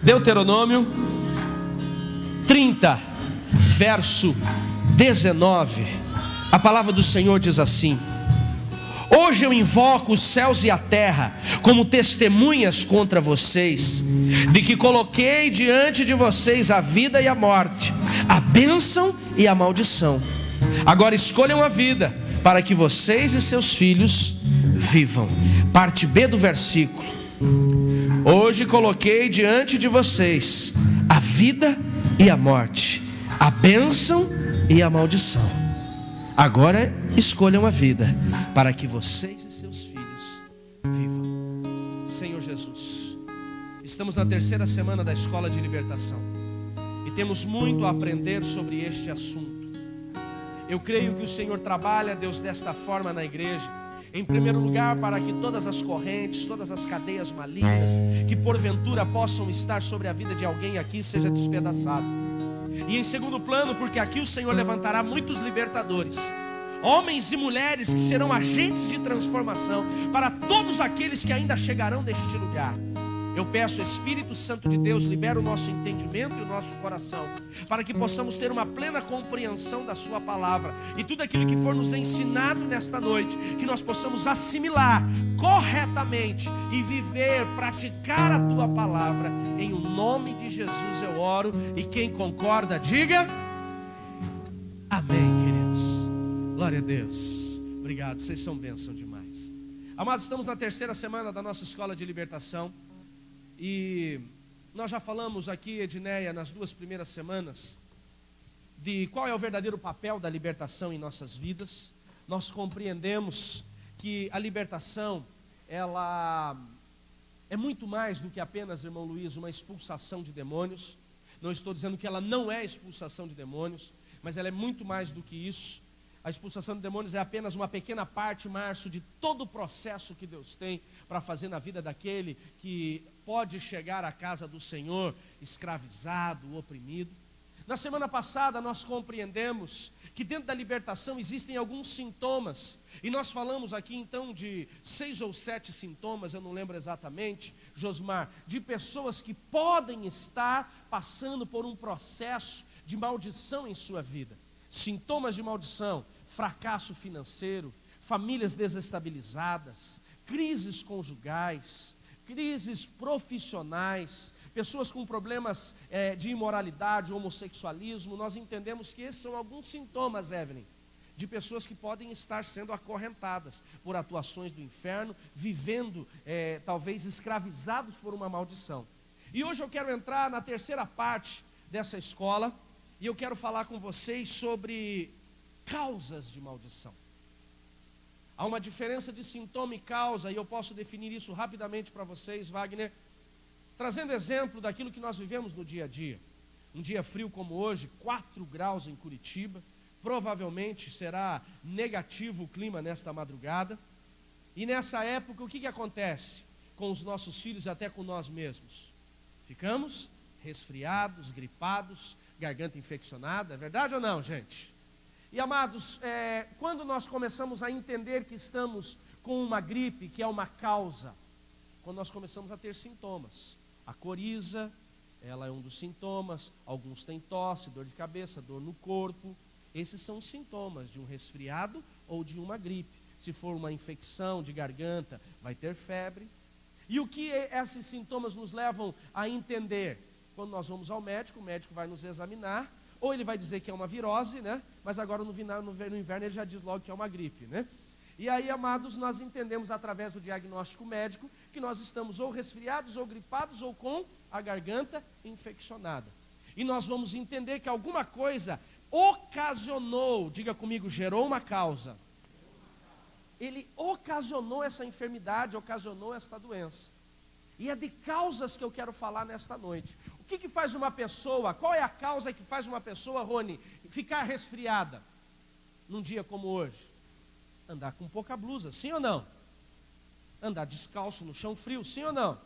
Deuteronômio 30, verso 19. A palavra do Senhor diz assim: hoje eu invoco os céus e a terra como testemunhas contra vocês, de que coloquei diante de vocês a vida e a morte, a bênção e a maldição. Agora escolham a vida, para que vocês e seus filhos vivam. Parte B do versículo: hoje coloquei diante de vocês a vida e a morte, a bênção e a maldição. Agora escolham a vida, para que vocês e seus filhos vivam. Senhor Jesus, estamos na terceira semana da Escola de Libertação e temos muito a aprender sobre este assunto. Eu creio que o Senhor trabalha, Deus, desta forma na igreja. Em primeiro lugar, para que todas as correntes, todas as cadeias malignas que porventura possam estar sobre a vida de alguém aqui seja despedaçado. E em segundo plano, porque aqui o Senhor levantará muitos libertadores, homens e mulheres que serão agentes de transformação para todos aqueles que ainda chegarão deste lugar. Eu peço, Espírito Santo de Deus, libera o nosso entendimento e o nosso coração, para que possamos ter uma plena compreensão da sua palavra, e tudo aquilo que for nos ensinado nesta noite, que nós possamos assimilar corretamente e viver, praticar a tua palavra. Em o nome de Jesus eu oro, e quem concorda diga amém, queridos. Glória a Deus. Obrigado, vocês são bênção demais. Amados, estamos na terceira semana da nossa Escola de Libertação. E nós já falamos aqui, Edneia, nas duas primeiras semanas, de qual é o verdadeiro papel da libertação em nossas vidas. Nós compreendemos que a libertação, ela é muito mais do que apenas, irmão Luiz, uma expulsação de demônios. Não estou dizendo que ela não é expulsação de demônios, mas ela é muito mais do que isso. A expulsação de demônios é apenas uma pequena parte, Márcio, de todo o processo que Deus tem para fazer na vida daquele que pode chegar à casa do Senhor escravizado, oprimido. Na semana passada nós compreendemos que dentro da libertação existem alguns sintomas, e nós falamos aqui então de 6 ou 7 sintomas, eu não lembro exatamente, Josmar, de pessoas que podem estar passando por um processo de maldição em sua vida. Sintomas de maldição: fracasso financeiro, famílias desestabilizadas, crises conjugais, crises profissionais, pessoas com problemas de imoralidade, homossexualismo. Nós entendemos que esses são alguns sintomas, Evelyn, de pessoas que podem estar sendo acorrentadas por atuações do inferno, vivendo talvez escravizados por uma maldição. E hoje eu quero entrar na terceira parte dessa escola, e eu quero falar com vocês sobre causas de maldição. Há uma diferença de sintoma e causa, e eu posso definir isso rapidamente para vocês, Wagner, trazendo exemplo daquilo que nós vivemos no dia a dia. Um dia frio como hoje, 4 graus em Curitiba, provavelmente será negativo o clima nesta madrugada. E nessa época, o que acontece com os nossos filhos e até com nós mesmos? Ficamos resfriados, gripados, garganta infeccionada. É verdade ou não, gente? E amados, quando nós começamos a entender que estamos com uma gripe, que é uma causa, quando nós começamos a ter sintomas. A coriza, ela é um dos sintomas. Alguns têm tosse, dor de cabeça, dor no corpo. Esses são os sintomas de um resfriado ou de uma gripe. Se for uma infecção de garganta, vai ter febre. E o que esses sintomas nos levam a entender? Quando nós vamos ao médico, o médico vai nos examinar, ou ele vai dizer que é uma virose, né? Mas agora no inverno ele já diz logo que é uma gripe, né? E aí, amados, nós entendemos através do diagnóstico médico que nós estamos ou resfriados, ou gripados, ou com a garganta infeccionada. E nós vamos entender que alguma coisa ocasionou, diga comigo, gerou uma causa. Ele ocasionou essa enfermidade, ocasionou esta doença. E é de causas que eu quero falar nesta noite. O que faz uma pessoa, qual é a causa que faz uma pessoa, Rony, ficar resfriada num dia como hoje? Andar com pouca blusa, sim ou não? Andar descalço no chão frio, sim ou não?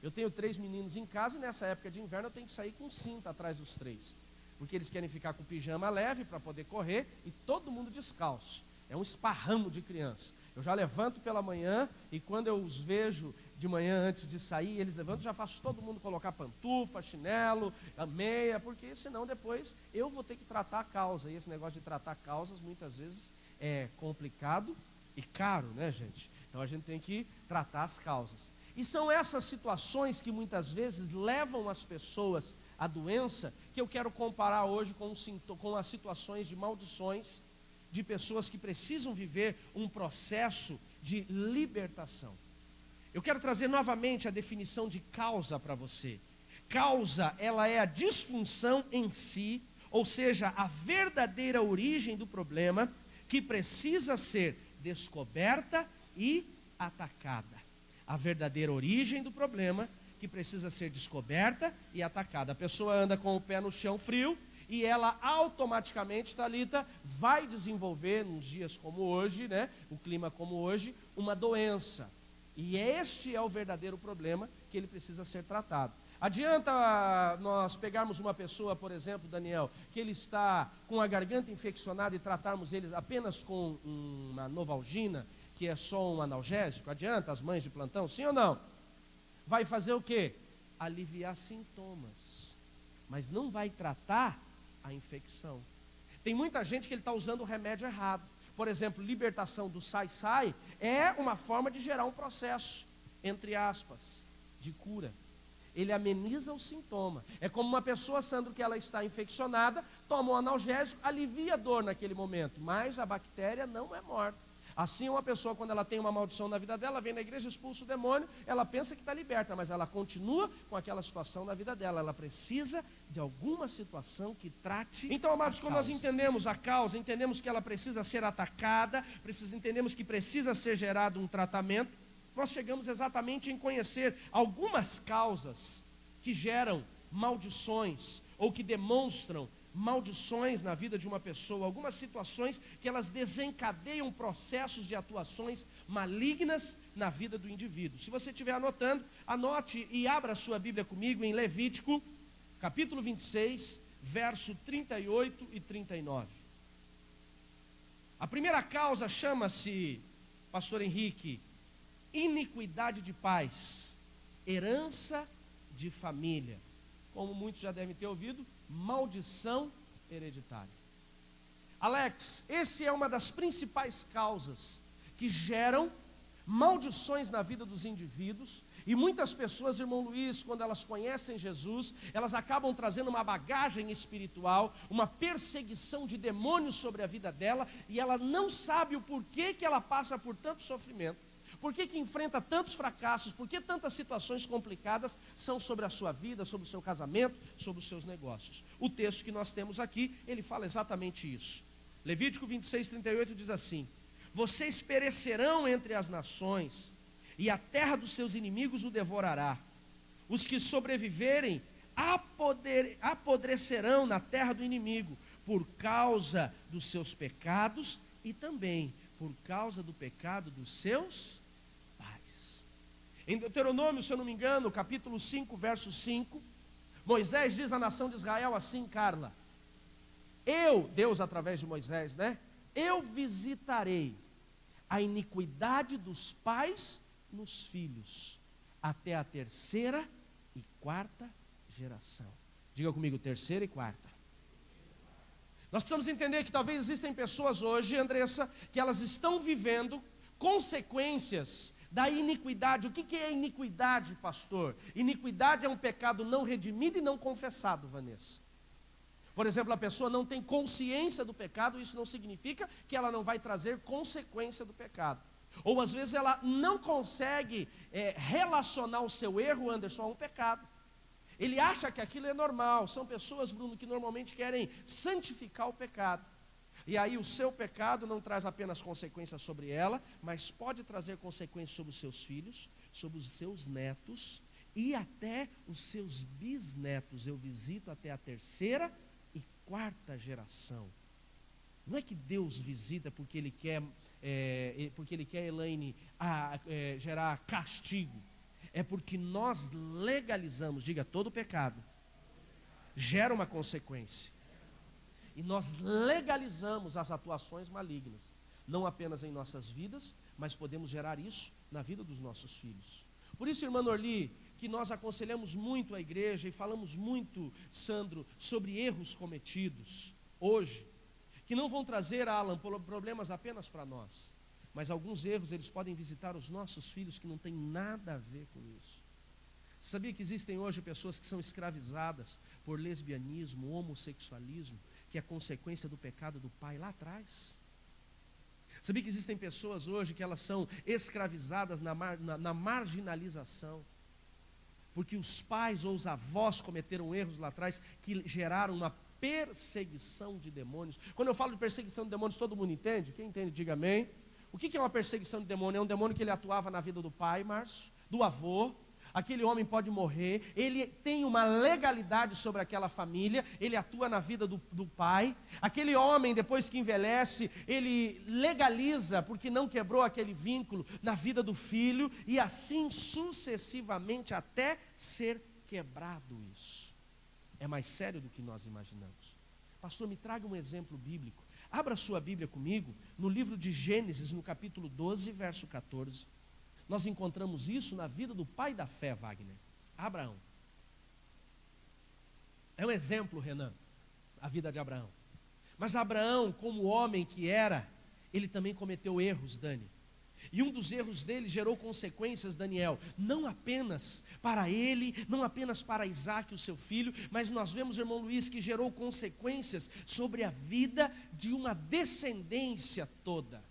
Eu tenho 3 meninos em casa e nessa época de inverno eu tenho que sair com cinta atrás dos 3. Porque eles querem ficar com pijama leve para poder correr e todo mundo descalço. É um esparramo de criança. Eu já levanto pela manhã e quando eu os vejo de manhã antes de sair, eles levantam, já faço todo mundo colocar pantufa, chinelo, a meia, porque senão depois eu vou ter que tratar a causa. E esse negócio de tratar causas muitas vezes é complicado e caro, né, gente? Então a gente tem que tratar as causas. E são essas situações que muitas vezes levam as pessoas à doença, que eu quero comparar hoje com as situações de maldições, de pessoas que precisam viver um processo de libertação. Eu quero trazer novamente a definição de causa para você. Causa, ela é a disfunção em si, ou seja, a verdadeira origem do problema que precisa ser descoberta e atacada. A verdadeira origem do problema que precisa ser descoberta e atacada. A pessoa anda com o pé no chão frio e ela automaticamente, Thalita, vai desenvolver, nos dias como hoje, né, o clima como hoje, uma doença. E este é o verdadeiro problema que ele precisa ser tratado. Adianta nós pegarmos uma pessoa, por exemplo, Daniel, que ele está com a garganta infeccionada e tratarmos ele apenas com uma Novalgina, que é só um analgésico? Adianta as mães de plantão, sim ou não? Vai fazer o quê? Aliviar sintomas, mas não vai tratar a infecção. Tem muita gente que ele está usando o remédio errado. Por exemplo, libertação do sai-sai é uma forma de gerar um processo, entre aspas, de cura. Ele ameniza o sintoma. É como uma pessoa, Sandro, que ela está infeccionada, toma um analgésico, alivia a dor naquele momento, mas a bactéria não é morta. Assim, uma pessoa, quando ela tem uma maldição na vida dela, vem na igreja, expulsa o demônio, ela pensa que está liberta, mas ela continua com aquela situação na vida dela. Ela precisa de alguma situação que trate. Então, amados, quando nós entendemos a causa, entendemos que ela precisa ser atacada, entendemos que precisa ser gerado um tratamento, nós chegamos exatamente em conhecer algumas causas que geram maldições ou que demonstram maldições na vida de uma pessoa, algumas situações que elas desencadeiam processos de atuações malignas na vida do indivíduo. Se você estiver anotando, anote e abra a sua Bíblia comigo em Levítico, capítulo 26, verso 38 e 39. A primeira causa chama-se, pastor Henrique, iniquidade de pais, herança de família. Como muitos já devem ter ouvido, maldição hereditária. Alex, essa é uma das principais causas que geram maldições na vida dos indivíduos. E muitas pessoas, irmão Luiz, quando elas conhecem Jesus, elas acabam trazendo uma bagagem espiritual, uma perseguição de demônios sobre a vida dela, e ela não sabe o porquê que ela passa por tanto sofrimento. Por que enfrenta tantos fracassos? Por que tantas situações complicadas são sobre a sua vida, sobre o seu casamento, sobre os seus negócios? O texto que nós temos aqui, ele fala exatamente isso. Levítico 26, 38 diz assim: vocês perecerão entre as nações, e a terra dos seus inimigos o devorará. Os que sobreviverem apodrecerão na terra do inimigo, por causa dos seus pecados e também por causa do pecado dos seus pais. Em Deuteronômio, se eu não me engano, capítulo 5, verso 5, Moisés diz à nação de Israel assim, Carla: Deus através de Moisés, né? Eu visitarei a iniquidade dos pais nos filhos, até a terceira e quarta geração. Diga comigo, terceira e quarta. Nós precisamos entender que talvez existem pessoas hoje, Andressa, que elas estão vivendo consequências da iniquidade. O que é iniquidade, pastor? Iniquidade é um pecado não redimido e não confessado, Vanessa. Por exemplo, a pessoa não tem consciência do pecado, isso não significa que ela não vai trazer consequência do pecado. Ou às vezes ela não consegue relacionar o seu erro, Anderson, a um pecado. Ele acha que aquilo é normal. São pessoas, Bruno, que normalmente querem santificar o pecado. E aí o seu pecado não traz apenas consequências sobre ela, mas pode trazer consequências sobre os seus filhos, sobre os seus netos e até os seus bisnetos. Eu visito até a terceira e quarta geração. Não é que Deus visita porque Ele quer, Elaine, gerar castigo. É porque nós legalizamos, diga, todo pecado gera uma consequência. E nós legalizamos as atuações malignas, não apenas em nossas vidas, mas podemos gerar isso na vida dos nossos filhos. Por isso, irmã Norli, que nós aconselhamos muito a igreja e falamos muito, Sandro, sobre erros cometidos hoje, que não vão trazer, Alan, problemas apenas para nós, mas alguns erros eles podem visitar os nossos filhos que não tem nada a ver com isso. Você sabia que existem hoje pessoas que são escravizadas por lesbianismo, homossexualismo, que é consequência do pecado do pai lá atrás? Sabia que existem pessoas hoje que elas são escravizadas na marginalização, porque os pais ou os avós cometeram erros lá atrás que geraram uma perseguição de demônios. Quando eu falo de perseguição de demônios, todo mundo entende? Quem entende, diga amém. O que é uma perseguição de demônio? É um demônio que ele atuava na vida do pai, Márcio, do avô. Aquele homem pode morrer, ele tem uma legalidade sobre aquela família, ele atua na vida do pai. Aquele homem, depois que envelhece, ele legaliza, porque não quebrou aquele vínculo, na vida do filho, e assim sucessivamente, até ser quebrado isso. É mais sério do que nós imaginamos. Pastor, me traga um exemplo bíblico. Abra sua Bíblia comigo, no livro de Gênesis, no capítulo 12, verso 14. Nós encontramos isso na vida do pai da fé, Wagner, Abraão. É um exemplo, Renan, a vida de Abraão. Mas Abraão, como homem que era, ele também cometeu erros, Dani. E um dos erros dele gerou consequências, Daniel, não apenas para ele, não apenas para Isaac, o seu filho, mas nós vemos, irmão Luiz, que gerou consequências sobre a vida de uma descendência toda.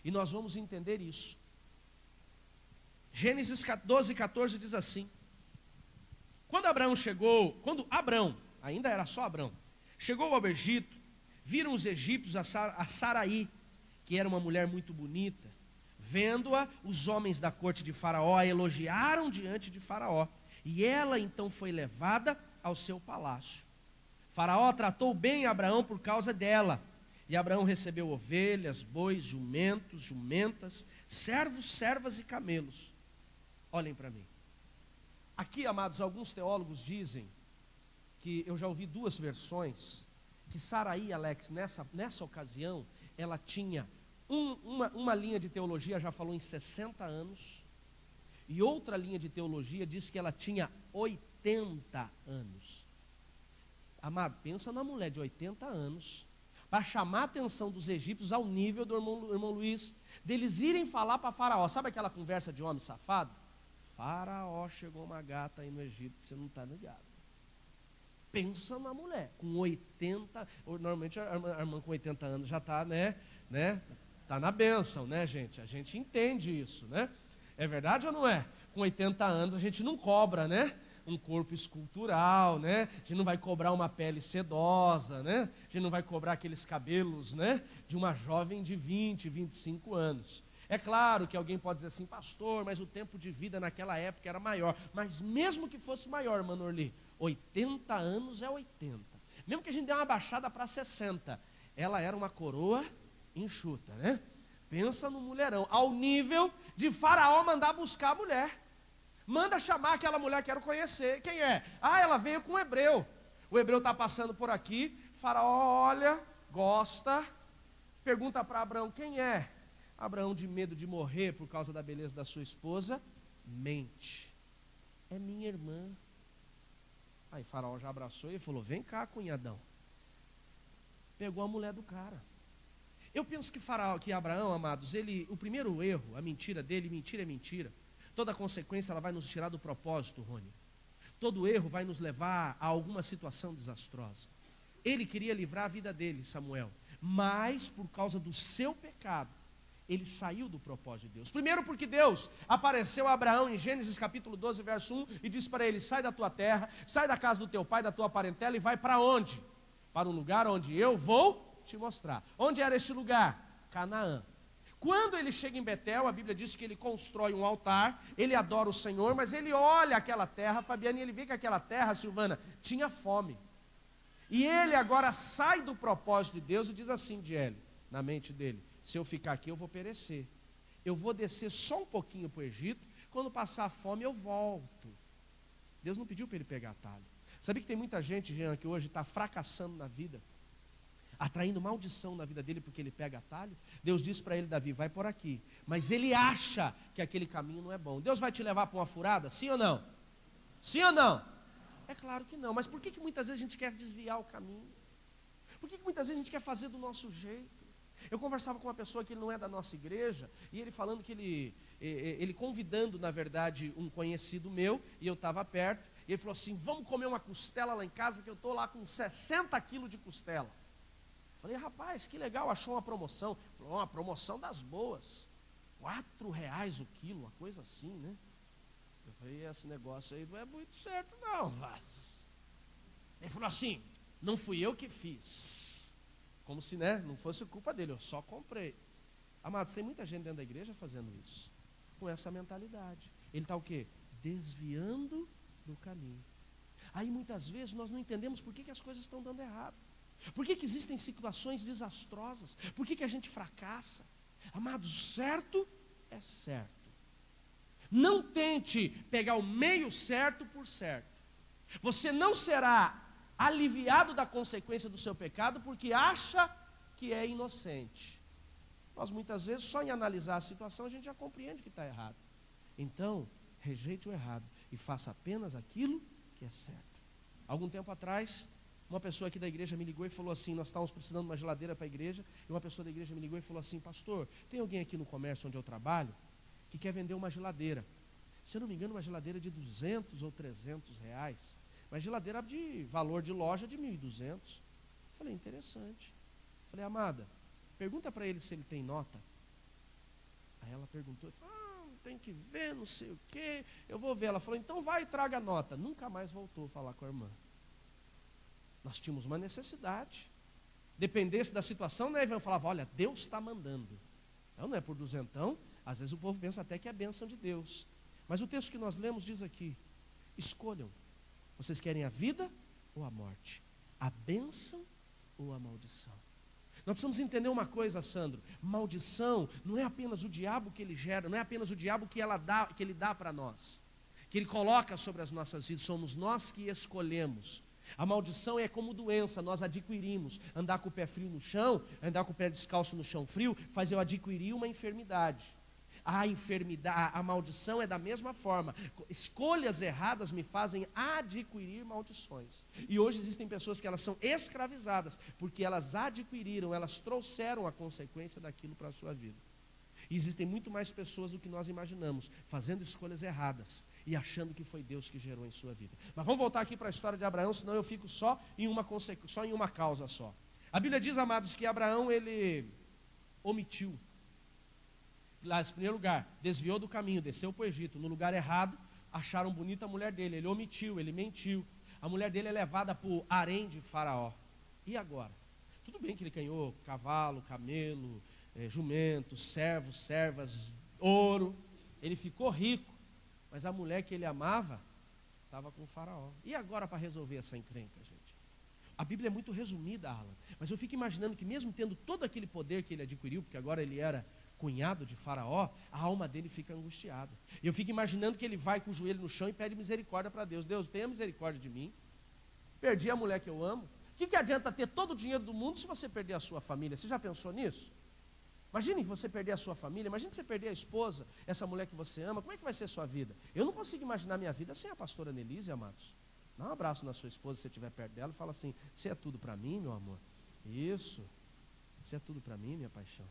E nós vamos entender isso. Gênesis 12, 14 diz assim: quando Abraão, ainda era só Abraão, chegou ao Egito, viram os egípcios a Saraí, que era uma mulher muito bonita. Vendo-a, os homens da corte de Faraó a elogiaram diante de Faraó, e ela então foi levada ao seu palácio. Faraó tratou bem Abraão por causa dela, e Abraão recebeu ovelhas, bois, jumentos, jumentas, servos, servas e camelos. Olhem para mim. Aqui, amados, alguns teólogos dizem, que eu já ouvi duas versões, que Saraí, Alex, nessa ocasião, ela tinha uma linha de teologia, já falou em 60 anos, e outra linha de teologia diz que ela tinha 80 anos. Amado, pensa numa mulher de 80 anos, para chamar a atenção dos egípcios ao nível do irmão Luiz, deles irem falar para Faraó. Sabe aquela conversa de homem safado? Faraó, chegou uma gata aí no Egito que você não está ligado. Pensa na mulher, com 80, normalmente a irmã com 80 anos já está, né? Está na bênção, né, gente? A gente entende isso, né? É verdade ou não é? Com 80 anos a gente não cobra, né? Um corpo escultural, né? A gente não vai cobrar uma pele sedosa, né? A gente não vai cobrar aqueles cabelos, né? De uma jovem de 20, 25 anos. É claro que alguém pode dizer assim, pastor, mas o tempo de vida naquela época era maior. Mas mesmo que fosse maior, irmã Norli, 80 anos é 80. Mesmo que a gente dê uma baixada para 60, ela era uma coroa enxuta, né? Pensa no mulherão, ao nível de Faraó mandar buscar a mulher. Manda chamar aquela mulher, quero conhecer. Quem é? Ah, ela veio com um hebreu. O hebreu está passando por aqui. Faraó olha, gosta, pergunta para Abraão, quem é? Abraão, de medo de morrer por causa da beleza da sua esposa, mente. É minha irmã. Aí Faraó já abraçou e falou, vem cá, cunhadão. Pegou a mulher do cara. Eu penso que Abraão, amados, o primeiro erro, a mentira dele, mentira é mentira. Toda consequência ela vai nos tirar do propósito, Rony. Todo erro vai nos levar a alguma situação desastrosa. Ele queria livrar a vida dele, Samuel, mas por causa do seu pecado, ele saiu do propósito de Deus. Primeiro porque Deus apareceu a Abraão em Gênesis capítulo 12, verso 1, e disse para ele, sai da tua terra, sai da casa do teu pai, da tua parentela, e vai para onde? Para um lugar onde eu vou te mostrar. Onde era este lugar? Canaã. Quando ele chega em Betel, a Bíblia diz que ele constrói um altar, ele adora o Senhor, mas ele olha aquela terra, Fabiana, e ele vê que aquela terra, Silvana, tinha fome. E ele agora sai do propósito de Deus e diz assim, Diele, na mente dele, se eu ficar aqui eu vou perecer. Eu vou descer só um pouquinho para o Egito, quando passar a fome eu volto. Deus não pediu para ele pegar atalho. Sabia que tem muita gente, Jean, que hoje está fracassando na vida. atraindo maldição na vida dele porque ele pega atalho. Deus diz para ele, Davi, vai por aqui. Mas ele acha que aquele caminho não é bom. Deus vai te levar para uma furada? Sim ou não? Sim ou não? É claro que não. Mas por que muitas vezes a gente quer desviar o caminho? Por que muitas vezes a gente quer fazer do nosso jeito? Eu conversava com uma pessoa que ele não é da nossa igreja, e ele falando que ele convidando, na verdade, um conhecido meu, e eu estava perto, e ele falou assim, vamos comer uma costela lá em casa, que eu estou lá com 60 quilos de costela. Eu falei, rapaz, que legal, achou uma promoção. Ele falou, uma promoção das boas, R$4 o quilo, uma coisa assim, né? Eu falei, esse negócio aí não é muito certo não. Ele falou assim, não fui eu que fiz. Como se, né, não fosse culpa dele, eu só comprei. Amados, tem muita gente dentro da igreja fazendo isso, com essa mentalidade. Ele está o quê? Desviando do caminho. Aí muitas vezes nós não entendemos por que as coisas estão dando errado. Por que existem situações desastrosas? Por que a gente fracassa? Amados, certo é certo. Não tente pegar o meio certo por certo. Você não será aliviado da consequência do seu pecado, porque acha que é inocente. Nós muitas vezes, só em analisar a situação, a gente já compreende que está errado. Então, rejeite o errado e faça apenas aquilo que é certo. Algum tempo atrás, uma pessoa aqui da igreja me ligou e falou assim, nós estávamos precisando de uma geladeira para a igreja, e uma pessoa da igreja me ligou e falou assim, pastor, tem alguém aqui no comércio onde eu trabalho, que quer vender uma geladeira? Se eu não me engano, uma geladeira de 200 ou 300 reais. Mas geladeira de valor de loja de 1.200. Falei, interessante. Falei, amada, pergunta para ele se ele tem nota. Aí ela perguntou, tem que ver, não sei o quê, eu vou ver. Ela falou, então vai e traga a nota. Nunca mais voltou a falar com a irmã. Nós tínhamos uma necessidade. Dependesse da situação, né, Ivan falava, olha, Deus está mandando. Então não é por duzentão, às vezes o povo pensa até que é bênção de Deus. Mas o texto que nós lemos diz aqui, escolham. Vocês querem a vida ou a morte? A bênção ou a maldição? Nós precisamos entender uma coisa, Sandro. Maldição não é apenas o diabo que ele gera, não é apenas o diabo que ele dá para nós, que ele coloca sobre as nossas vidas, somos nós que escolhemos. A maldição é como doença, nós adquirimos. Andar com o pé frio no chão, andar com o pé descalço no chão frio, faz eu adquirir uma enfermidade. A maldição é da mesma forma. Escolhas erradas me fazem adquirir maldições. E hoje existem pessoas que elas são escravizadas, porque elas adquiriram, elas trouxeram a consequência daquilo para a sua vida. E existem muito mais pessoas do que nós imaginamos, fazendo escolhas erradas e achando que foi Deus que gerou em sua vida. Mas vamos voltar aqui para a história de Abraão, senão eu fico só em uma causa só. A Bíblia diz, amados, que Abraão, ele omitiu. Lá, em primeiro lugar, desviou do caminho, desceu para o Egito. No lugar errado, acharam bonita a mulher dele. Ele omitiu, ele mentiu. A mulher dele é levada para o harém de Faraó. E agora? Tudo bem que ele ganhou cavalo, camelo, jumento, servos, servas, ouro. Ele ficou rico. Mas a mulher que ele amava estava com o Faraó. E agora para resolver essa encrenca, gente? A Bíblia é muito resumida, Alan. Mas eu fico imaginando que mesmo tendo todo aquele poder que ele adquiriu, porque agora ele era cunhado de Faraó, a alma dele fica angustiada. Eu fico imaginando que ele vai com o joelho no chão e pede misericórdia para Deus. Deus, tenha misericórdia de mim. Perdi a mulher que eu amo. O que adianta ter todo o dinheiro do mundo se você perder a sua família? Você já pensou nisso? Imagine você perder a sua família, imagine você perder a esposa, essa mulher que você ama, como é que vai ser a sua vida? Eu não consigo imaginar minha vida sem a pastora Nelise, amados. Dá um abraço na sua esposa se você estiver perto dela e fala assim, você é tudo para mim, meu amor? Isso, você é tudo para mim, minha paixão.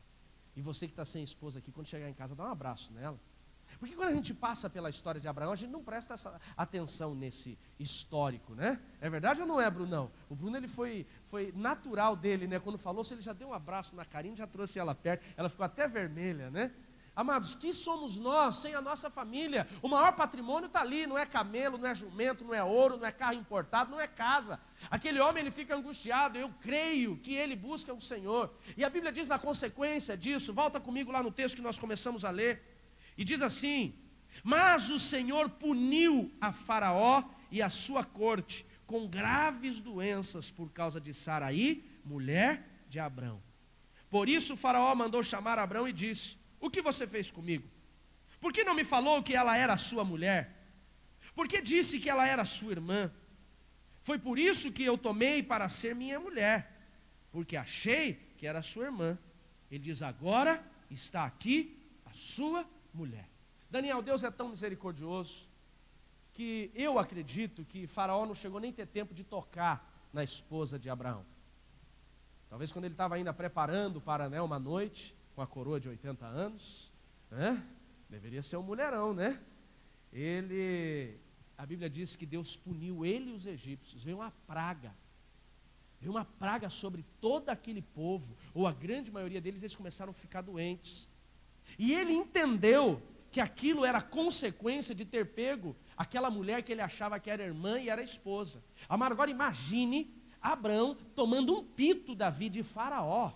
E você que está sem esposa aqui, quando chegar em casa, dá um abraço nela. Porque quando a gente passa pela história de Abraão, a gente não presta essa atenção nesse histórico, né? É verdade ou não é, Brunão? O Bruno, ele foi natural dele, né? Quando falou, se ele já deu um abraço na Karine, já trouxe ela perto, ela ficou até vermelha, né? Amados, que somos nós sem a nossa família? O maior patrimônio está ali, não é camelo, não é jumento, não é ouro, não é carro importado, não é casa. Aquele homem, ele fica angustiado, eu creio que ele busca o Senhor. E a Bíblia diz na consequência disso, volta comigo lá no texto que nós começamos a ler, e diz assim, mas o Senhor puniu a Faraó e a sua corte com graves doenças por causa de Saraí, mulher de Abrão. Por isso o Faraó mandou chamar Abrão e disse, o que você fez comigo? Por que não me falou que ela era sua mulher? Por que disse que ela era sua irmã? Foi por isso que eu tomei para ser minha mulher. porque achei que era sua irmã. Ele diz, agora está aqui a sua mulher. Daniel, Deus é tão misericordioso, que eu acredito que Faraó não chegou nem a ter tempo de tocar na esposa de Abraão. Talvez quando ele estava ainda preparando para, né, uma noite, com a coroa de 80 anos, né, deveria ser um mulherão, né? A Bíblia diz que Deus puniu ele e os egípcios, veio uma praga sobre todo aquele povo, ou a grande maioria deles, eles começaram a ficar doentes, e ele entendeu que aquilo era consequência de ter pego aquela mulher que ele achava que era irmã e era esposa. Agora imagine Abraão tomando um pito da vida de Faraó.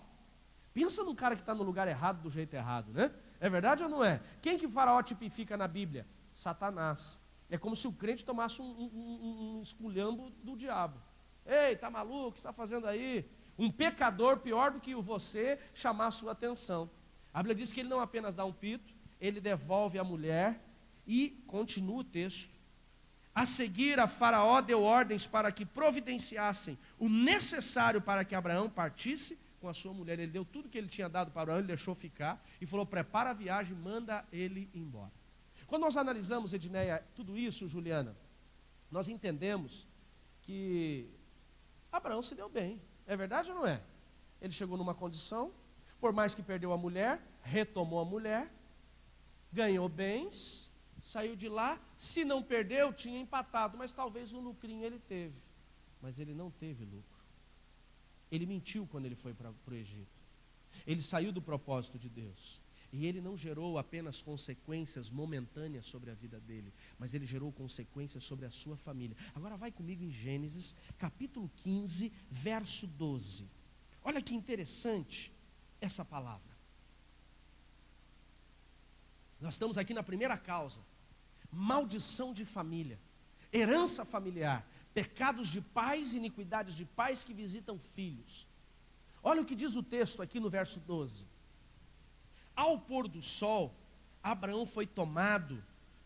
Pensa num cara que está no lugar errado, do jeito errado, né? É verdade ou não é? Quem que Faraó tipifica na Bíblia? Satanás. É como se o crente tomasse um esculhambo do diabo. Ei, tá maluco? O que você está fazendo aí? Um pecador pior do que você chamar a sua atenção. A Bíblia diz que ele não apenas dá um pito, ele devolve a mulher e continua o texto. A seguir, a Faraó deu ordens para que providenciassem o necessário para que Abraão partisse com a sua mulher. Ele deu tudo que ele tinha dado para Abraão, ele deixou ficar e falou, prepara a viagem, manda ele embora. Quando nós analisamos, Edneia, tudo isso, Juliana, nós entendemos que Abraão se deu bem. É verdade ou não é? Ele chegou numa condição, por mais que perdeu a mulher, retomou a mulher, ganhou bens, saiu de lá, se não perdeu, tinha empatado, mas talvez um lucrinho ele teve, mas ele não teve lucro. Ele mentiu quando ele foi para o Egito, ele saiu do propósito de Deus, e ele não gerou apenas consequências momentâneas sobre a vida dele, mas ele gerou consequências sobre a sua família. Agora vai comigo em Gênesis, capítulo 15, verso 12, olha que interessante essa palavra. Nós estamos aqui na primeira causa, maldição de família, herança familiar, pecados de pais e iniquidades de pais que visitam filhos. Olha o que diz o texto aqui no verso 12. Ao pôr do sol, Abraão foi tomado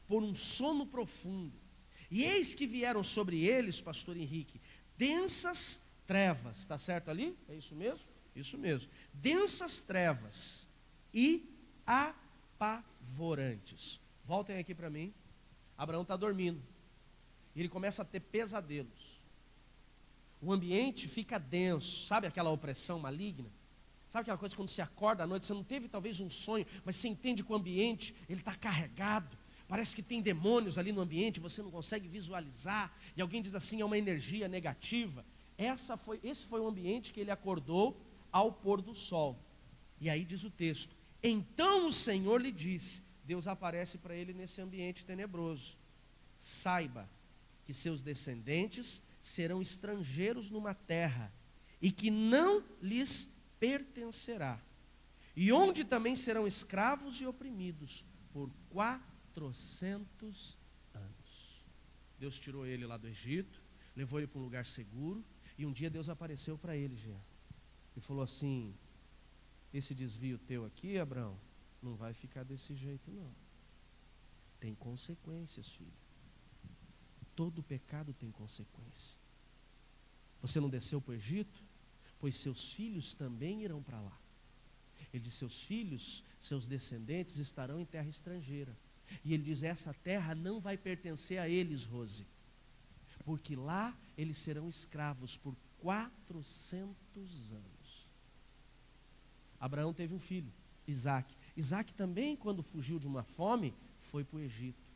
por um sono profundo, e eis que vieram sobre eles, pastor Henrique, densas trevas, está certo ali? É isso mesmo? Isso mesmo, densas trevas e apavorantes. Voltem aqui para mim. Abraão está dormindo, e ele começa a ter pesadelos, o ambiente fica denso, sabe aquela opressão maligna? Sabe aquela coisa quando você acorda à noite, você não teve talvez um sonho, mas você entende que o ambiente, ele está carregado, parece que tem demônios ali no ambiente, você não consegue visualizar, e alguém diz assim, é uma energia negativa. Esse foi o ambiente que ele acordou ao pôr do sol. E aí diz o texto, então o Senhor lhe disse, Deus aparece para ele nesse ambiente tenebroso, saiba que seus descendentes serão estrangeiros numa terra, e que não lhes pertencerá, e onde também serão escravos e oprimidos por 400 anos. Deus tirou ele lá do Egito, levou ele para um lugar seguro, e um dia Deus apareceu para ele, Jean, e falou assim, esse desvio teu aqui, Abraão, não vai ficar desse jeito não, tem consequências, filho, todo pecado tem consequência. Você não desceu para o Egito? Pois seus filhos também irão para lá. Ele diz, seus filhos, seus descendentes estarão em terra estrangeira, e ele diz, essa terra não vai pertencer a eles, Rose, porque lá eles serão escravos por 400 anos. Abraão teve um filho, Isaque. Isaque também, quando fugiu de uma fome, foi para o Egito.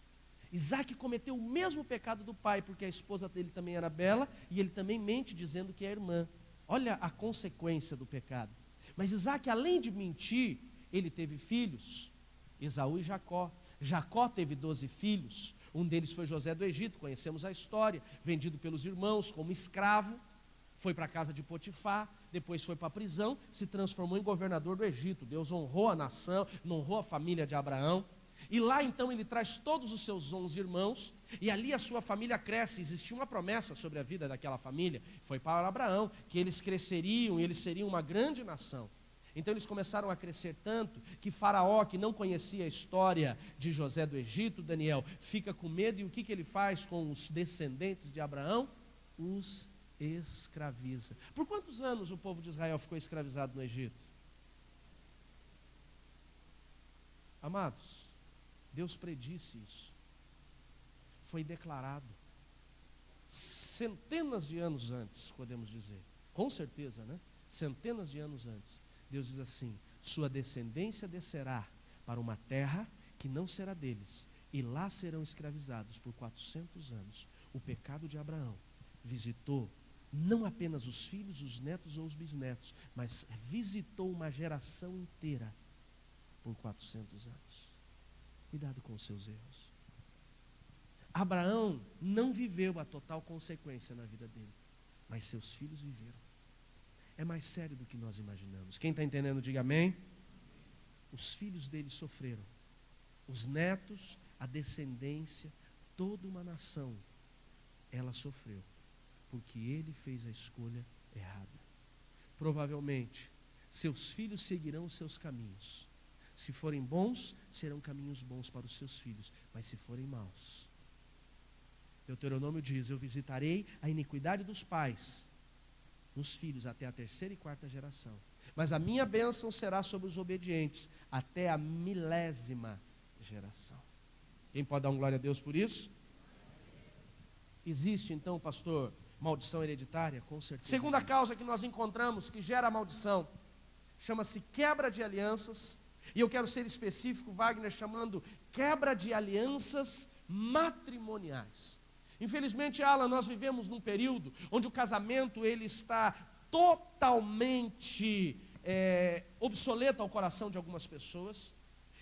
Isaque cometeu o mesmo pecado do pai, porque a esposa dele também era bela, e ele também mente dizendo que é irmã. Olha a consequência do pecado. Mas Isaque, além de mentir, ele teve filhos, Esaú e Jacó. Jacó teve 12 filhos, um deles foi José do Egito, conhecemos a história, vendido pelos irmãos como escravo, foi para a casa de Potifar, depois foi para a prisão, se transformou em governador do Egito. Deus honrou a nação, honrou a família de Abraão, e lá então ele traz todos os seus 11 irmãos, e ali a sua família cresce. Existia uma promessa sobre a vida daquela família, foi para Abraão, que eles cresceriam e eles seriam uma grande nação. Então eles começaram a crescer tanto, que Faraó, que não conhecia a história de José do Egito, Daniel, fica com medo, e o que ele faz com os descendentes de Abraão? Os escraviza. Por quantos anos o povo de Israel ficou escravizado no Egito? Amados, Deus predisse isso. Foi declarado centenas de anos antes, podemos dizer. Com certeza, né? Centenas de anos antes. Deus diz assim: sua descendência descerá para uma terra que não será deles, e lá serão escravizados por 400 anos. O pecado de Abraão visitou não apenas os filhos, os netos ou os bisnetos, mas visitou uma geração inteira por 400 anos. Cuidado com os seus erros. Abraão não viveu a total consequência na vida dele, mas seus filhos viveram. É mais sério do que nós imaginamos. Quem está entendendo, diga amém. Os filhos dele sofreram, os netos, a descendência, toda uma nação, ela sofreu, porque ele fez a escolha errada. Provavelmente, seus filhos seguirão os seus caminhos. Se forem bons, serão caminhos bons para os seus filhos, mas se forem maus, Deuteronômio diz: eu visitarei a iniquidade dos pais nos filhos até a 3ª e 4ª geração, mas a minha bênção será sobre os obedientes até a 1000ª geração. Quem pode dar um glória a Deus por isso? Existe então, pastor, maldição hereditária? Com certeza. Segunda causa que nós encontramos que gera maldição chama-se quebra de alianças, e eu quero ser específico, Wagner, chamando quebra de alianças matrimoniais. Infelizmente, Alan, nós vivemos num período onde o casamento ele está totalmente obsoleto ao coração de algumas pessoas,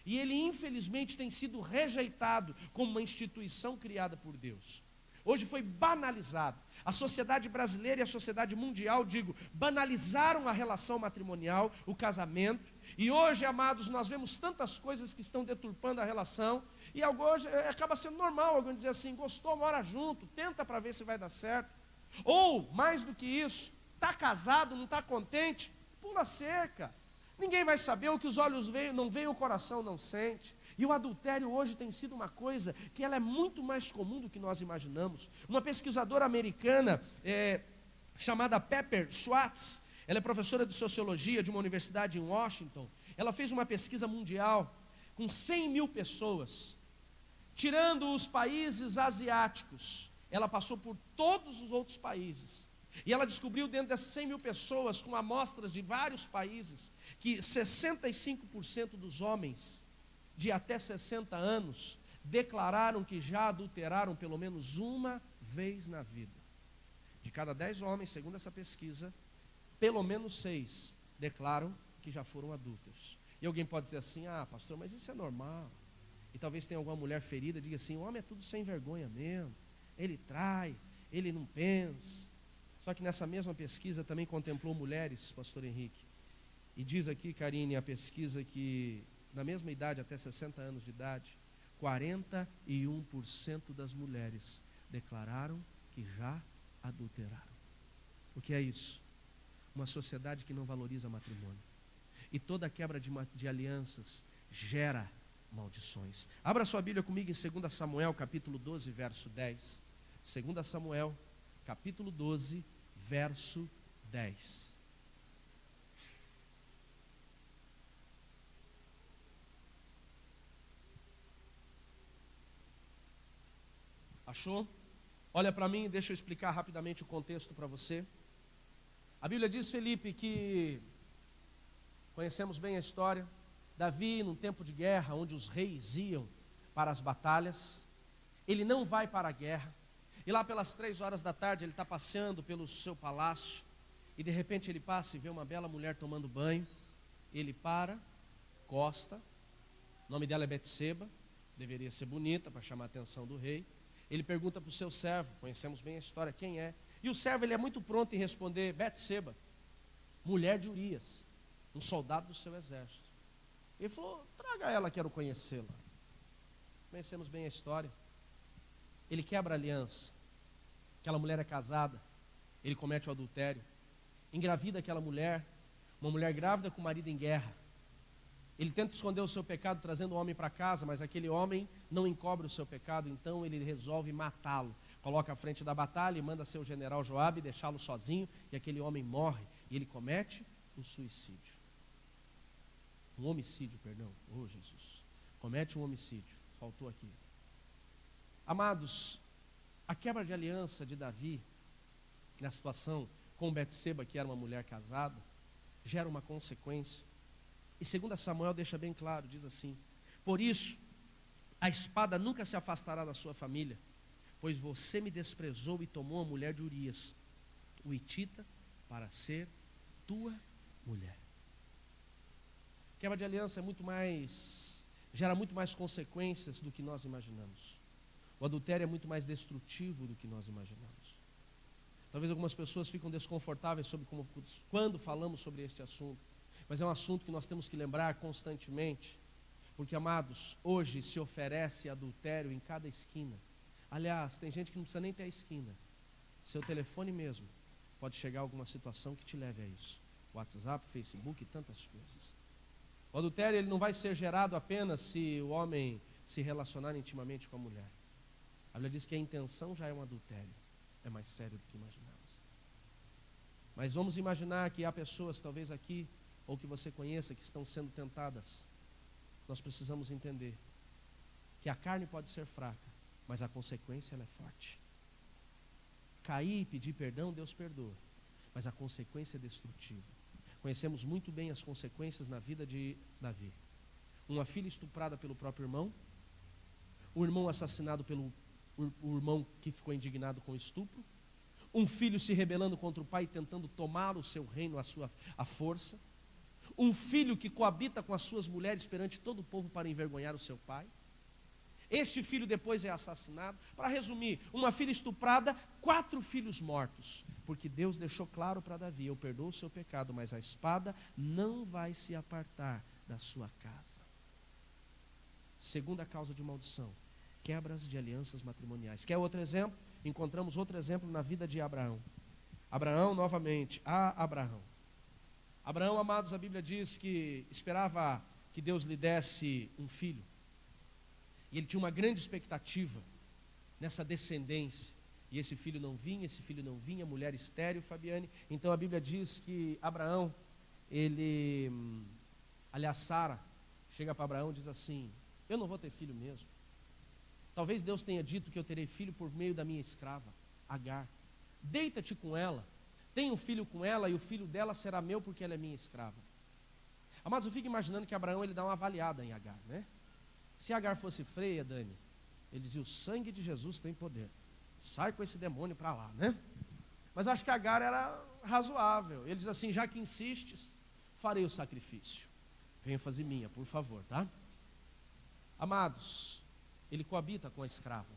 e ele infelizmente tem sido rejeitado como uma instituição criada por Deus. Hoje foi banalizado. A sociedade brasileira e a sociedade mundial, banalizaram a relação matrimonial, o casamento, e hoje, amados, nós vemos tantas coisas que estão deturpando a relação, e hoje acaba sendo normal alguém dizer assim: gostou, mora junto, tenta para ver se vai dar certo. Ou, mais do que isso, está casado, não está contente, pula a cerca. Ninguém vai saber, o que os olhos veem, não veem, o coração não sente. E o adultério hoje tem sido uma coisa que ela é muito mais comum do que nós imaginamos. Uma pesquisadora americana chamada Pepper Schwartz, ela é professora de sociologia de uma universidade em Washington. Ela fez uma pesquisa mundial com 100 mil pessoas, tirando os países asiáticos. Ela passou por todos os outros países. E ela descobriu dentro dessas 100 mil pessoas, com amostras de vários países, que 65% dos homens de até 60 anos declararam que já adulteraram pelo menos uma vez na vida. De cada 10 homens, segundo essa pesquisa, pelo menos 6 declaram que já foram adúlteros. E alguém pode dizer assim: ah, pastor, mas isso é normal. E talvez tenha alguma mulher ferida, diga assim: o homem é tudo sem vergonha mesmo, ele trai, ele não pensa. Só que nessa mesma pesquisa também contemplou mulheres, pastor Henrique. E diz aqui, Karine, a pesquisa que na mesma idade, até 60 anos de idade, 41% das mulheres declararam que já adulteraram. O que é isso? Uma sociedade que não valoriza matrimônio. E toda quebra de alianças gera maldições. Abra sua Bíblia comigo em 2 Samuel, capítulo 12, verso 10. 2 Samuel, capítulo 12, verso 10. Achou? Olha para mim e deixa eu explicar rapidamente o contexto para você. A Bíblia diz, Felipe, que conhecemos bem a história. Davi, num tempo de guerra, onde os reis iam para as batalhas, ele não vai para a guerra. E lá pelas 3 horas da tarde, ele está passeando pelo seu palácio, e de repente ele passa e vê uma bela mulher tomando banho. Ele para, encosta, o nome dela é Betseba, deveria ser bonita para chamar a atenção do rei. Ele pergunta para o seu servo, conhecemos bem a história, quem é? E o servo ele é muito pronto em responder: Betseba, mulher de Urias, um soldado do seu exército. Ele falou: traga ela, quero conhecê-la. Conhecemos bem a história. Ele quebra a aliança. Aquela mulher é casada, ele comete o adultério, engravida aquela mulher, uma mulher grávida com o marido em guerra. Ele tenta esconder o seu pecado trazendo o homem para casa, mas aquele homem não encobre o seu pecado, então ele resolve matá-lo. coloca à frente da batalha e manda seu general Joabe deixá-lo sozinho, e aquele homem morre, e ele comete um suicídio. Um homicídio, perdão. Oh, Jesus. Comete um homicídio. Faltou aqui. Amados, a quebra de aliança de Davi, na situação com Betseba, que era uma mulher casada, gera uma consequência. E 2 Samuel deixa bem claro, diz assim: por isso, a espada nunca se afastará da sua família, pois você me desprezou e tomou a mulher de Urias, o hitita, para ser tua mulher. Quebra de aliança gera muito mais consequências do que nós imaginamos. O adultério é muito mais destrutivo do que nós imaginamos. Talvez algumas pessoas ficam desconfortáveis quando falamos sobre este assunto, mas é um assunto que nós temos que lembrar constantemente, porque, amados, hoje se oferece adultério em cada esquina. Aliás, tem gente que não precisa nem ter a esquina. Seu telefone mesmo pode chegar a alguma situação que te leve a isso. WhatsApp, Facebook e tantas coisas. O adultério ele não vai ser gerado apenas se o homem se relacionar intimamente com a mulher. A Bíblia diz que a intenção já é um adultério. É mais sério do que imaginamos. Mas vamos imaginar que há pessoas, talvez aqui, ou que você conheça, que estão sendo tentadas. Nós precisamos entender que a carne pode ser fraca, mas a consequência ela é forte. Cair e pedir perdão, Deus perdoa, mas a consequência é destrutiva. Conhecemos muito bem as consequências na vida de Davi. Uma filha estuprada pelo próprio irmão, o irmão assassinado pelo o irmão que ficou indignado com o estupro, um filho se rebelando contra o pai, tentando tomar o seu reino à força, um filho que coabita com as suas mulheres perante todo o povo para envergonhar o seu pai. Este filho depois é assassinado. Para resumir, uma filha estuprada, 4 filhos mortos, porque Deus deixou claro para Davi: eu perdoo o seu pecado, mas a espada não vai se apartar da sua casa. Segunda causa de maldição: quebras de alianças matrimoniais. Quer outro exemplo? Encontramos outro exemplo na vida de Abraão. Abraão, novamente, Abraão, amados, a Bíblia diz que esperava que Deus lhe desse um filho. E ele tinha uma grande expectativa nessa descendência. E esse filho não vinha, mulher estéril, Fabiane. Então a Bíblia diz que Abraão, aliás, Sara, chega para Abraão e diz assim: eu não vou ter filho mesmo. Talvez Deus tenha dito que eu terei filho por meio da minha escrava, Agar. Deita-te com ela, tenha um filho com ela, e o filho dela será meu porque ela é minha escrava. Amados, eu fico imaginando que Abraão ele dá uma avaliada em Agar, né? Se Agar fosse freia, Dani, ele dizia: o sangue de Jesus tem poder, sai com esse demônio para lá, né? Mas acho que Agar era razoável. Ele diz assim: já que insistes, farei o sacrifício, venha fazer minha, por favor, tá? Amados, ele coabita com a escrava,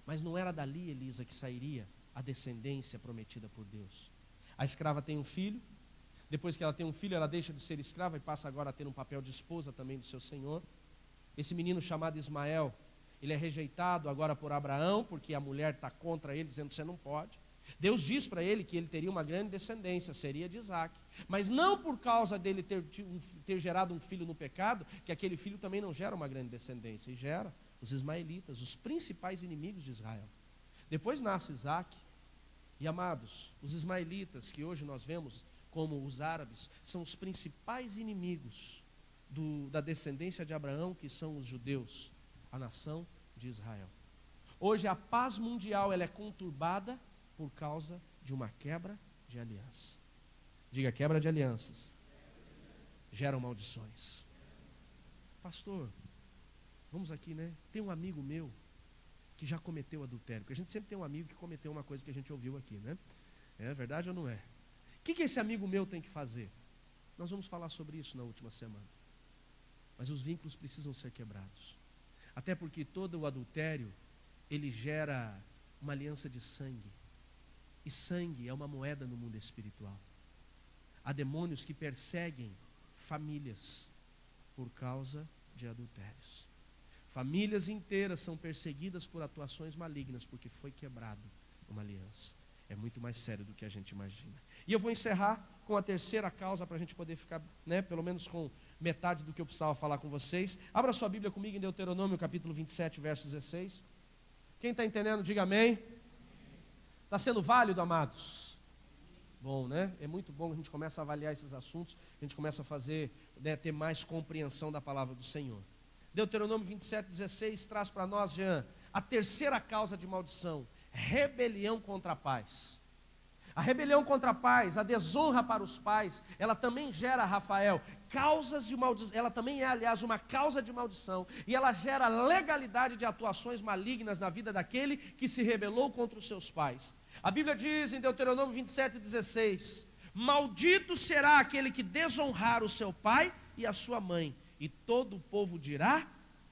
mas não era dali, Elisa, que sairia a descendência prometida por Deus. A escrava tem um filho, depois que ela tem um filho, ela deixa de ser escrava e passa agora a ter um papel de esposa também do seu senhor. Esse menino chamado Ismael, ele é rejeitado agora por Abraão, porque a mulher está contra ele, dizendo: você não pode. Deus diz para ele que ele teria uma grande descendência, seria de Isaac, mas não por causa dele ter gerado um filho no pecado, que aquele filho também não gera uma grande descendência, e gera os ismaelitas, os principais inimigos de Israel. Depois nasce Isaac, e amados, os ismaelitas, que hoje nós vemos como os árabes, são os principais inimigos da descendência de Abraão, que são os judeus, a nação de Israel. Hoje a paz mundial ela é conturbada por causa de uma quebra de aliança. Diga: quebra de alianças geram maldições. Pastor, vamos aqui, né? Tem um amigo meu que já cometeu adultério, porque a gente sempre tem um amigo que cometeu uma coisa que a gente ouviu aqui, né? É verdade ou não é? O que esse amigo meu tem que fazer? Nós vamos falar sobre isso na última semana. Mas os vínculos precisam ser quebrados. Até porque todo o adultério, ele gera uma aliança de sangue. E sangue é uma moeda no mundo espiritual. Há demônios que perseguem famílias por causa de adultérios. Famílias inteiras são perseguidas por atuações malignas, porque foi quebrado uma aliança. É muito mais sério do que a gente imagina. E eu vou encerrar com a terceira causa, para a gente poder ficar, né, pelo menos com metade do que eu precisava falar com vocês. Abra sua Bíblia comigo em Deuteronômio capítulo 27, verso 16. Quem está entendendo, diga amém. Está sendo válido, amados? Bom, né? É muito bom que a gente começa a avaliar esses assuntos, a gente começa a fazer, né, ter mais compreensão da palavra do Senhor. Deuteronômio 27:16 traz para nós, Jean, a terceira causa de maldição: rebelião contra a paz. A rebelião contra a paz, a desonra para os pais, ela também gera, Rafael, causas de maldição. Ela também é, aliás, uma causa de maldição. E ela gera legalidade de atuações malignas na vida daquele que se rebelou contra os seus pais. A Bíblia diz em Deuteronômio 27:16: maldito será aquele que desonrar o seu pai e a sua mãe. E todo o povo dirá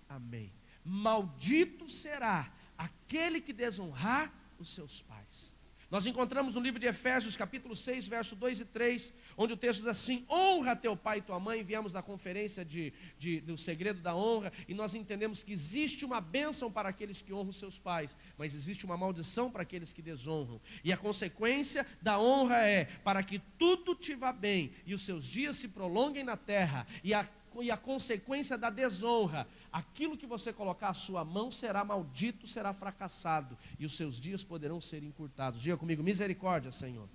amém. Maldito será aquele que desonrar os seus pais. Nós encontramos no livro de Efésios, capítulo 6, verso 2 e 3, onde o texto diz assim: honra teu pai e tua mãe. Viemos da conferência do segredo da honra, e nós entendemos que existe uma bênção para aqueles que honram seus pais, mas existe uma maldição para aqueles que desonram. E a consequência da honra é para que tudo te vá bem, e os seus dias se prolonguem na terra, e a consequência da desonra: aquilo que você colocar a sua mão será maldito, será fracassado, e os seus dias poderão ser encurtados. Diga comigo: misericórdia, Senhor.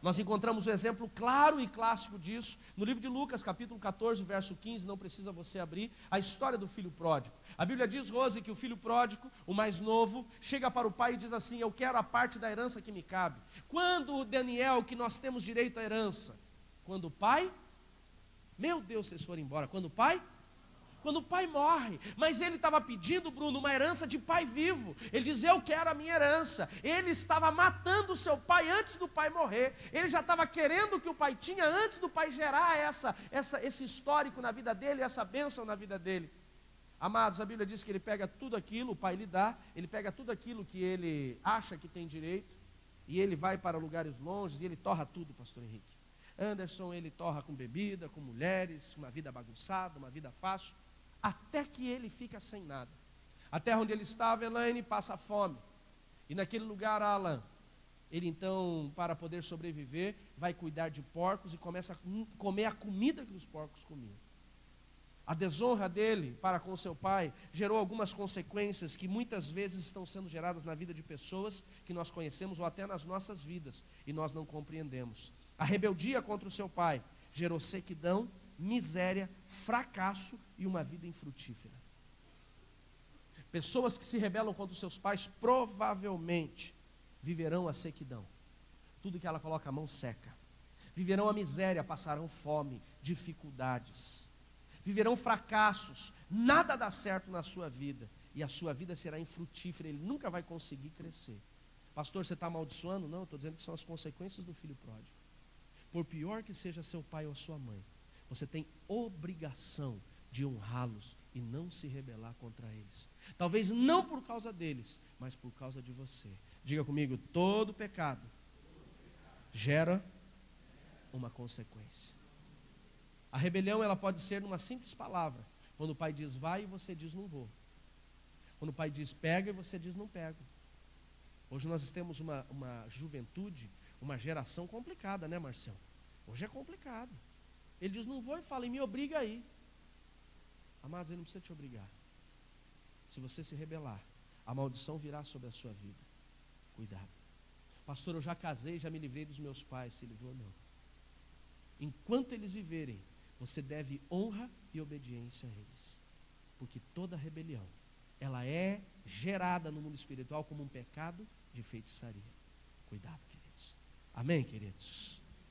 Nós encontramos um exemplo claro e clássico disso no livro de Lucas, capítulo 14, verso 15, não precisa você abrir, a história do filho pródigo. A Bíblia diz, Rose, que o filho pródigo, o mais novo, chega para o pai e diz assim: eu quero a parte da herança que me cabe. Quando, Daniel, que nós temos direito à herança? Quando o pai... Meu Deus, vocês foram embora. Quando o pai morre. Mas ele estava pedindo, Bruno, uma herança de pai vivo. Ele diz: eu quero a minha herança. Ele estava matando o seu pai antes do pai morrer. Ele já estava querendo o que o pai tinha antes do pai gerar esse histórico na vida dele, essa bênção na vida dele. Amados, a Bíblia diz que ele pega tudo aquilo, o pai lhe dá, ele pega tudo aquilo que ele acha que tem direito, e ele vai para lugares longes, e ele torra tudo, pastor Henrique. Anderson, ele torra com bebida, com mulheres, uma vida bagunçada, uma vida fácil, até que ele fica sem nada. A terra onde ele estava, Elaine, passa fome. E naquele lugar, Alan, ele então, para poder sobreviver, vai cuidar de porcos e começa a comer a comida que os porcos comiam. A desonra dele para com seu pai gerou algumas consequências que muitas vezes estão sendo geradas na vida de pessoas que nós conhecemos ou até nas nossas vidas, e nós não compreendemos. A rebeldia contra o seu pai gerou sequidão, miséria, fracasso e uma vida infrutífera. Pessoas que se rebelam contra os seus pais provavelmente viverão a sequidão. Tudo que ela coloca a mão seca. Viverão a miséria, passarão fome, dificuldades. Viverão fracassos, nada dá certo na sua vida. E a sua vida será infrutífera, ele nunca vai conseguir crescer. Pastor, você está amaldiçoando? Não, estou dizendo que são as consequências do filho pródigo. Por pior que seja seu pai ou sua mãe, você tem obrigação de honrá-los e não se rebelar contra eles. Talvez não por causa deles, mas por causa de você. Diga comigo: todo pecado gera uma consequência. A rebelião, ela pode ser numa simples palavra. Quando o pai diz vai e você diz não vou. Quando o pai diz pega e você diz não pego. Hoje nós temos uma juventude, uma geração complicada, né, Marcelo? Hoje é complicado. Ele diz não vou e fala: e me obriga aí. Amados, ele não precisa te obrigar. Se você se rebelar, a maldição virá sobre a sua vida. Cuidado. Pastor, eu já casei, já me livrei dos meus pais. Se livrou, não. Enquanto eles viverem, você deve honra e obediência a eles. Porque toda rebelião, ela é gerada no mundo espiritual como um pecado de feitiçaria. Cuidado, queridos. Amém, queridos?